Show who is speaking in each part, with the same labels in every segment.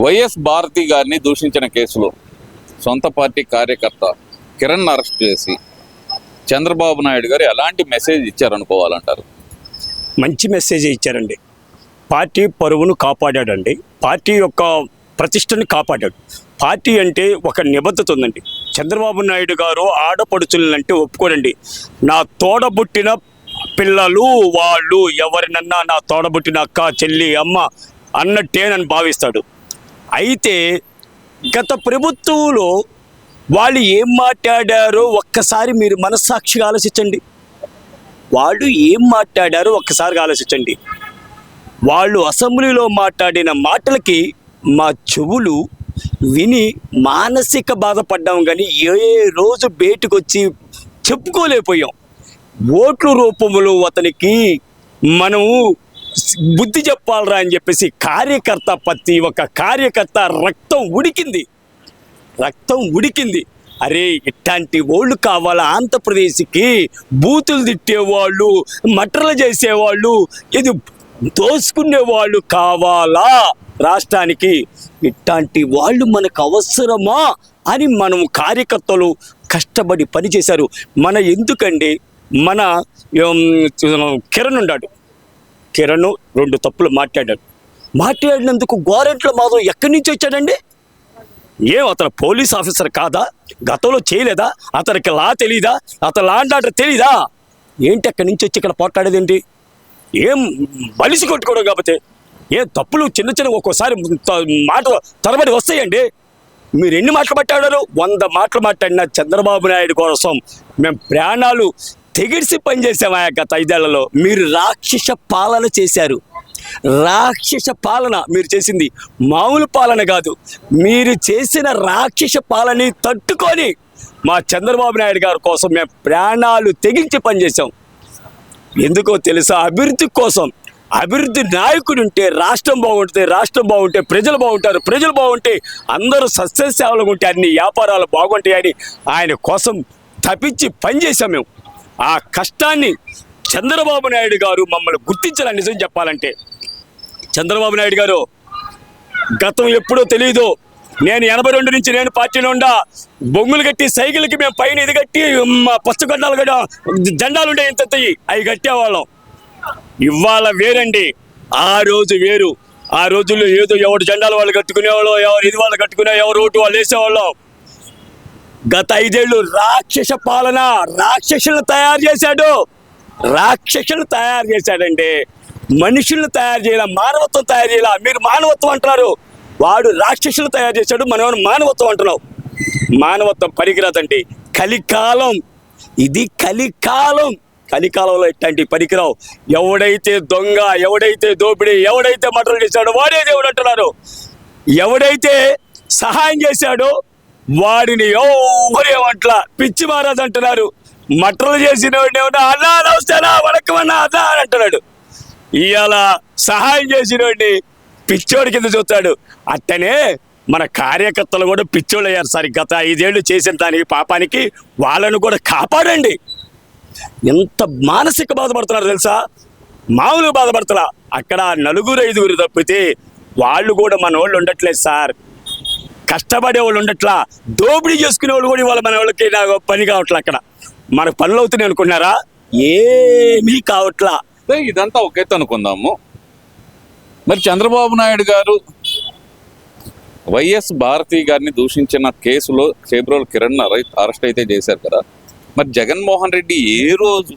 Speaker 1: YS Bharati గారిని దూషించిన కేసులో సొంత పార్టీ కార్యకర్త కిరణ్ అరెస్ట్ చేసి చంద్రబాబు నాయుడు గారు ఎలాంటి మెసేజ్ ఇచ్చారనుకోవాలంటారు?
Speaker 2: మంచి మెసేజ్ ఇచ్చారండి. పార్టీ పరువును కాపాడాడండి. పార్టీ యొక్క ప్రతిష్టని కాపాడాడు. పార్టీ అంటే ఒక నిబద్ధత ఉందండి. చంద్రబాబు నాయుడు గారు ఆడపడుచులంటే ఒప్పుకోడండి. నా తోడబుట్టిన పిల్లలు వాళ్ళు ఎవరినన్నా నా తోడబుట్టిన అక్క చెల్లి అమ్మ అన్నట్టేనని భావిస్తాడు. అయితే గత ప్రభుత్వంలో వాళ్ళు ఏం మాట్లాడారో ఒక్కసారి మీరు మనస్సాక్షిగా ఆలోచించండి. వాళ్ళు ఏం మాట్లాడారో ఒక్కసారిగా ఆలోచించండి. వాళ్ళు అసెంబ్లీలో మాట్లాడిన మాటలకి మా చెవులు విని మానసిక బాధపడ్డాం, కానీ ఏ రోజు బయటకు వచ్చి చెప్పుకోలేకపోయాం. ఓట్ల రూపంలో అతనికి మనము బుద్ధి చెప్పాలరా అని చెప్పేసి కార్యకర్త ప్రతి ఒక్క కార్యకర్త రక్తం ఉడికింది. అరే ఇట్లాంటి వాళ్ళు కావాలా ఆంధ్రప్రదేశ్కి? బూతులు తిట్టేవాళ్ళు, మటర్లు చేసేవాళ్ళు, ఇది దోసుకునే వాళ్ళు కావాలా రాష్ట్రానికి? ఇట్లాంటి వాళ్ళు మనకు అవసరమా అని మనం కార్యకర్తలు కష్టపడి పనిచేశారు. మన ఎందుకండి మన కిరణ్ ఉన్నాడు. కిరణ్ 2 తప్పులు మాట్లాడినందుకు గోరెంట్ల మాధవ్ ఎక్కడి నుంచి వచ్చాడండి? ఏం అతను పోలీస్ ఆఫీసర్ కాదా? గతంలో చేయలేదా? అతనికి లా తెలీదా? అతను లా అండ్ ఆర్డర్ తెలీదా? ఏంటి అక్కడి నుంచి వచ్చి ఇక్కడ పోట్లాడేదేంటి? ఏం బలిసి కొట్టుకోవడం కాకపోతే ఏం తప్పులు చిన్న ఒక్కోసారి మాట తరబడి వస్తాయండి. మీరు ఎన్ని మాటలు మాట్లాడారు? 100 మాటలు మాట్లాడిన చంద్రబాబు నాయుడు కోసం మేము ప్రాణాలు తెగిడిసి పనిచేసాము. ఆ గత 5 ఏళ్లలో మీరు రాక్షస పాలన చేశారు. రాక్షస పాలన మీరు చేసింది మామూలు పాలన కాదు. మీరు చేసిన రాక్షస పాలనని తట్టుకొని మా చంద్రబాబు నాయుడు గారి కోసం మేము ప్రాణాలు తెగించి పనిచేసాం. ఎందుకో తెలుసా? అభివృద్ధి కోసం. అభివృద్ధి నాయకుడు ఉంటే రాష్ట్రం బాగుంటుంది, రాష్ట్రం బాగుంటే ప్రజలు బాగుంటారు, ప్రజలు బాగుంటే అందరూ సస్యశ్యామలుగా ఉంటే అన్ని వ్యాపారాలు బాగుంటాయని ఆయన కోసం తప్పించి పనిచేసాం మేము. ఆ కష్టాన్ని చంద్రబాబు నాయుడు గారు మమ్మల్ని గుర్తించాలని నిజం చెప్పాలంటే. చంద్రబాబు నాయుడు గారు గతం ఎప్పుడో తెలీదు. నేను 82 నుంచి నేను పార్టీలో ఉండా. బొంగులు కట్టి సైకిల్కి మేము పైన ఇది కట్టి పచ్చగడ్డాలు కూడా జెండాలు ఉండే ఇంత అవి కట్టేవాళ్ళం. ఇవాళ వేరండి. ఆ రోజు వేరు. ఆ రోజుల్లో ఏదో ఎవరు జెండాలు వాళ్ళు కట్టుకునేవాళ్ళు, ఎవరు ఇది వాళ్ళు కట్టుకునే, ఎవరు ఓటు వాళ్ళు వేసేవాళ్ళం. గత 5 ఏళ్ళు రాక్షస పాలన, రాక్షసులను తయారు చేశాడండి. మనుషులను తయారు చేయాల, మానవత్వం తయారు చేయాల. మీరు మానవత్వం అంటున్నారు, వాడు రాక్షసులు తయారు చేశాడు, మనం మానవత్వం అంటున్నాం. మానవత్వం పనికిరాదండి. కలికాలం ఇది. కలికాలంలో ఇట్లాంటి పనికిరావు. ఎవడైతే దొంగ, ఎవడైతే దోపిడీ, ఎవడైతే మటలు చేశాడో వాడే దేవుడు అంటున్నారు. ఎవడైతే సహాయం చేశాడో వాడిని ఎవరేమంట్ల పిచ్చి మహారాజ్ అంటున్నారు. మటలు చేసిన వాడిని ఏమన్నా అన్నా నమస్తేనా వణకమన్నా అదా అని అంటున్నాడు. ఇవాళ సహాయం చేసిన వాడిని పిచ్చోడి కింద చూస్తాడు. అట్టనే మన కార్యకర్తలు కూడా పిచ్చోళ్ళు అయ్యారు. సరే గత 5 ఏళ్ళు చేసిన దానికి పాపానికి వాళ్ళను కూడా కాపాడండి. ఎంత మానసిక బాధపడుతున్నారు తెలుసా? మామూలుగా బాధపడుతున్నా. అక్కడ 4-5 తప్పితే వాళ్ళు కూడా మన వాళ్ళు ఉండట్లేదు సార్. కష్టపడే వాళ్ళు ఉండట్లా. దోపిడీ చేసుకునే వాళ్ళు కూడా ఇవాళ మన వాళ్ళకి పని కావట్లా. అక్కడ మనకు పనులు అవుతున్నాయి అనుకున్నారా? ఏమీ కావట్లా.
Speaker 1: ఇదంతా ఒక ఎత్తు అనుకుందాము. మరి చంద్రబాబు నాయుడు గారు వైఎస్ భారతి గారిని దూషించిన కేసులో చేబ్రోలు కిరణ్ అరెస్ట్ అయితే చేశారు కదా. మరి జగన్మోహన్ రెడ్డి ఏ రోజు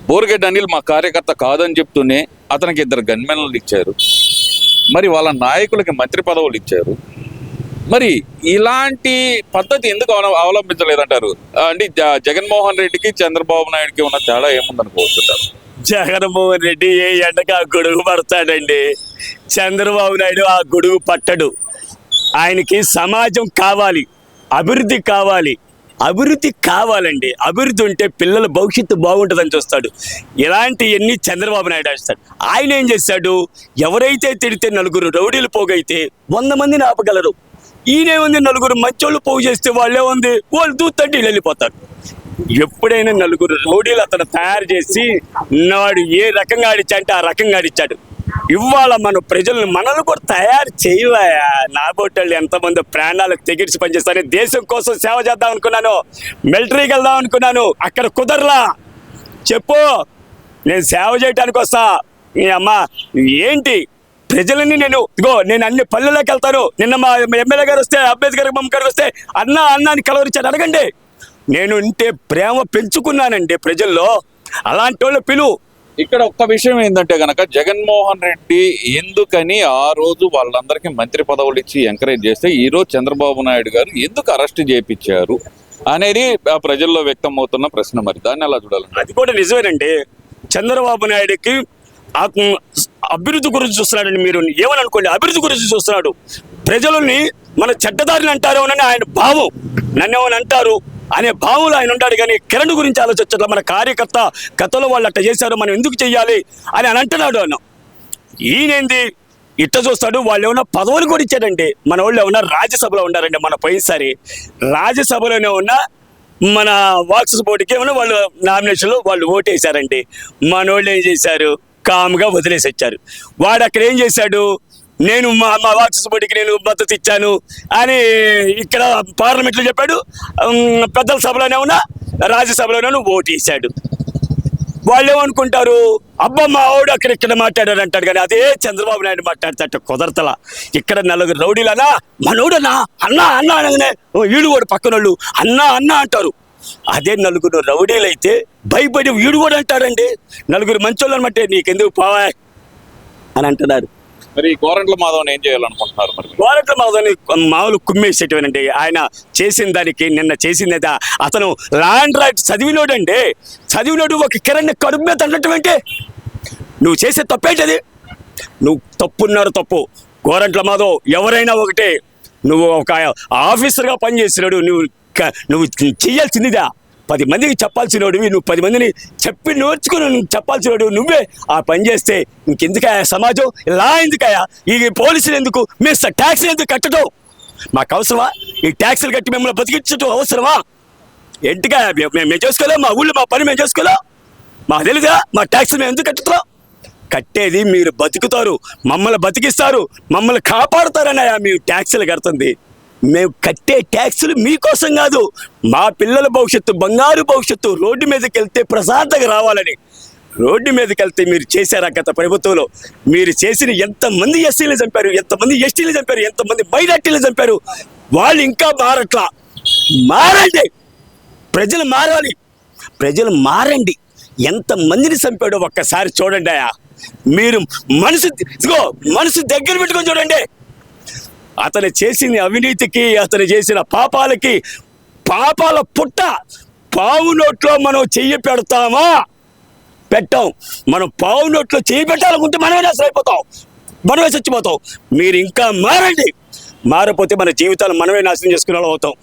Speaker 1: బోర్గెడ్డ అనిల్ మా కార్యకర్త కాదని చెప్తూనే అతనికి 2 గన్మెన్లు ఇచ్చారు. మరి వాళ్ళ నాయకులకి మంత్రి పదవులు ఇచ్చారు. మరి ఇలాంటి పద్ధతి ఎందుకు అవలంబించలేదంటారు? అంటే జగన్మోహన్ రెడ్డికి చంద్రబాబు నాయుడుకి ఉన్న తేడా ఏముందనుకోవచ్చుంటారు?
Speaker 2: జగన్మోహన్ రెడ్డి ఏ ఎండకు ఆ గొడుగు పడతాడండి. చంద్రబాబు నాయుడు ఆ గొడుగు పట్టడు. ఆయనకి సమాజం కావాలి, అభివృద్ధి కావాలండి. అభివృద్ధి ఉంటే పిల్లల భవిష్యత్తు బాగుంటుందని చూస్తాడు. ఇలాంటివన్నీ చంద్రబాబు నాయుడు వేస్తాడు. ఆయన ఏం చేశాడు? ఎవరైతే తిడితే 4 రౌడీలు పోగైతే 100 మందిని ఆపగలరు. ఈయనేముంది? 4 మంచోళ్ళు పోగు చేస్తే వాళ్ళే ఉంది, వాళ్ళు దూతంటే వెళ్ళిపోతారు. ఎప్పుడైనా 4 రౌడీలు అతను తయారు చేసి వాడు ఏ రకంగా ఆడిచ్చా అంటే ఆ రకంగా ఆడిచ్చాడు. ఇవాళ మన ప్రజలను మనల్ని కూడా తయారు చేయవా. నా బొట్టళ్ళు ఎంతమంది ప్రాణాలకు తెగిడిచి పనిచేస్తాను. దేశం కోసం సేవ చేద్దాం అనుకున్నాను, మిలిటరీకి వెళ్దాం అనుకున్నాను, అక్కడ కుదరలా. చెప్పు, నేను సేవ చేయడానికి వస్తా. ఈ అమ్మ ఏంటి ప్రజలని నేను అన్ని పల్లెల్లోకి వెళ్తాను. నిన్న మా ఎమ్మెల్యే గారు వస్తే, అంబేద్కర్ బొమ్మ గారు వస్తే అన్న అని కలవరించాను. అడగండి, నేను ఇంటే ప్రేమ పెంచుకున్నానండి ప్రజల్లో. అలాంటి వాళ్ళు పిలువు.
Speaker 1: ఇక్కడ ఒక్క విషయం ఏంటంటే గనక జగన్మోహన్ రెడ్డి ఎందుకని ఆ రోజు వాళ్ళందరికీ మంత్రి పదవులు ఇచ్చి ఎంకరేజ్ చేస్తే ఈ రోజు చంద్రబాబు నాయుడు గారు ఎందుకు అరెస్ట్ చేయించారు అనేది ఆ ప్రజల్లో వ్యక్తం అవుతున్న ప్రశ్న. మరి దాన్ని ఎలా చూడాలి?
Speaker 2: అది కూడా నిజమేనండి. చంద్రబాబు నాయుడుకి అభివృద్ధి గురించి చూస్తున్నాడండి. మీరు ఏమని అనుకోండి, అభివృద్ధి గురించి చూస్తున్నాడు. ప్రజలని మన చెడ్డదారిని అంటారు అని ఆయన భావం, నన్ను ఏమని అంటారు అనే భావంలో ఆయన ఉంటాడు. కానీ కిరణ్ గురించి ఆలోచించట్లా. మన కార్యకర్త గతంలో వాళ్ళు అట్ట చేశారు, మనం ఎందుకు చెయ్యాలి అని అంటున్నాడు. అన్న ఈయనేంది ఇట్ట చూస్తాడు. వాళ్ళు ఏమన్నా పదవులు కూడా ఇచ్చాడండి. మన వాళ్ళు ఏమన్నా రాజ్యసభలో ఉన్నారండి. మన పోయినసారి రాజ్యసభలోనే ఉన్న మన వాక్సెస్ బోర్డుకి ఏమన్నా వాళ్ళు నామినేషన్లో వాళ్ళు ఓటేశారండి. మన వాళ్ళు ఏం చేశారు, కామ్గా వదిలేసి వచ్చారు. వాడు అక్కడ ఏం చేశాడు, నేను మా వాక్సెస్ బోర్డుకి నేను మద్దతు ఇచ్చాను అని ఇక్కడ పార్లమెంట్లో చెప్పాడు. పెద్దల సభలోనే ఉన్నా, రాజ్యసభలోనే ఓటేశాడు. వాళ్ళు ఏమనుకుంటారు, అబ్బా మా ఆవిడ ఇక్కడ మాట్లాడారు అంటాడు. కానీ అదే చంద్రబాబు నాయుడు మాట్లాడతాట కుదరతలా. ఇక్కడ నలుగురు రౌడీలనా మనోడనా అన్నా అనగానే వీడు కూడా పక్కన వాళ్ళు అన్నా అంటారు. అదే నలుగురు రౌడీలు అయితే భయపడి వీడు కూడా అంటారండి. నలుగురు మంచోళ్ళు అనమాట, నీకెందుకు పోవా అని అంటున్నారు.
Speaker 1: మరి గోరంట్ల మాధవన్ ఏం చేయాలనుకుంటున్నారు? మరి
Speaker 2: గోరంట్ల మాధవని మామూలు కుమ్మేసేటవేనండి. ఆయన చేసిన దానికి నిన్న చేసింది అతను ల్యాండ్ రైట్ చదివినోడండి. చదివినోడు ఒక కిరణ్ కడుపు మీద అన్నటువంటి నువ్వు చేసే తప్పేంటది? నువ్వు తప్పు. గోరంట్ల మాధవ్ ఎవరైనా ఒకటే. నువ్వు ఒక ఆఫీసర్గా పనిచేసినాడు. నువ్వు చెయ్యాల్సిందిదా 10 మందికి చెప్పాల్సినోడివి. నువ్వు 10 మందిని చెప్పి నేర్చుకుని చెప్పాల్సినోడు నువ్వే. ఆ పని చేస్తే ఇంకెందుకయా సమాజం, ఇలా ఎందుకయా ఈ పోలీసులు ఎందుకు, మేము ట్యాక్సులు ఎందుకు కట్టడం? మాకు అవసరమా ఈ ట్యాక్సులు కట్టి మిమ్మల్ని బతికించడం? అవసరమా? ఎందుకయా మేము చేసుకోలేం? మా ఊళ్ళో మా పని మేము చేసుకోలేం? మాకు తెలీదా మా ట్యాక్సులు మేము ఎందుకు కట్టుతాం? కట్టేది మీరు బతుకుతారు, మమ్మల్ని బతికిస్తారు, మమ్మల్ని కాపాడుతారనయా మేము ట్యాక్సులు కడుతుంది. మేము కట్టే ట్యాక్సులు మీకోసం కాదు, మా పిల్లల భవిష్యత్తు, బంగారు భవిష్యత్తు. రోడ్డు మీదకి వెళ్తే ప్రశాంతంగా రావాలని. రోడ్డు మీదకి వెళ్తే మీరు చేశారా గత ప్రభుత్వంలో? మీరు చేసిన ఎంతమంది ఎస్సీలు చంపారు, ఎంతమంది ఎస్టీలు చంపారు, ఎంతమంది మైనార్టీలు చంపారు. వాళ్ళు ఇంకా మారట్లా. మారండి, ప్రజలు మారాలి. ప్రజలు మారండి. ఎంతమందిని చంపాడో ఒక్కసారి చూడండి. మీరు మనసు దగ్గర పెట్టుకొని చూడండి. అతను చేసిన అవినీతికి, అతను చేసిన పాపాలకి, పాపాల పుట్ట పావు నోట్లో మనం చెయ్యి పెడతామా? పెట్టాం. మనం పావు నోట్లో చెయ్యి పెట్టాలనుకుంటే మనమే నాశనం అయిపోతాం, మనమే చచ్చిపోతాం. మీరు ఇంకా మారండి. మారపోతే మన జీవితాలు మనమే నాశనం చేసుకునే వాళ్ళం అవుతాం.